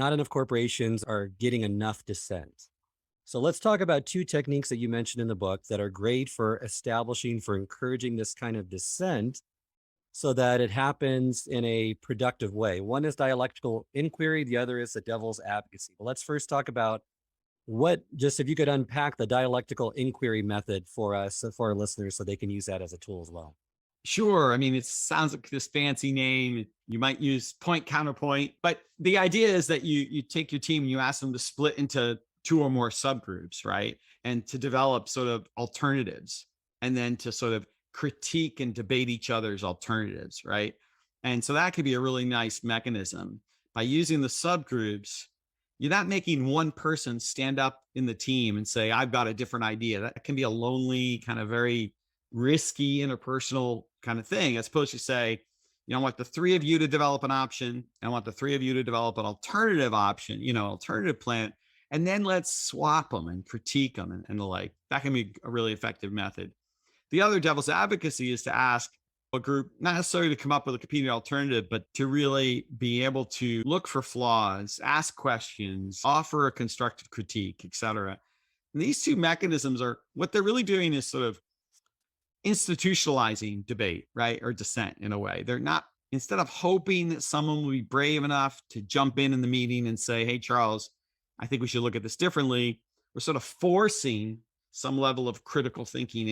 Not enough corporations are getting enough dissent. So let's talk about two techniques that you mentioned in the book that are great for establishing, for encouraging this kind of dissent so that it happens in a productive way. One is dialectical inquiry, the other is the devil's advocacy. But let's first talk about just if you could unpack the dialectical inquiry method for us, for our listeners, so they can use that as a tool as well. Sure. I mean, it sounds like this fancy name. You might use point counterpoint, but the idea is that you take your team and you ask them to split into two or more subgroups, right? And to develop sort of alternatives and then to sort of critique and debate each other's alternatives, right? And so that could be a really nice mechanism. By using the subgroups, you're not making one person stand up in the team and say, I've got a different idea. That can be a lonely, kind of very risky interpersonal kind of thing, as opposed to say, I want the three of you to develop an option. I want the three of you to develop an alternative option, alternative plan. And then let's swap them and critique them and the like. That can be a really effective method. The other devil's advocacy is to ask a group, not necessarily to come up with a competing alternative, but to really be able to look for flaws, ask questions, offer a constructive critique, et cetera. And these two mechanisms are what they're really doing is sort of institutionalizing debate, right? Or dissent in a way. They're not, instead of hoping that someone will be brave enough to jump in the meeting and say, hey, Charles, I think we should look at this differently. We're sort of forcing some level of critical thinking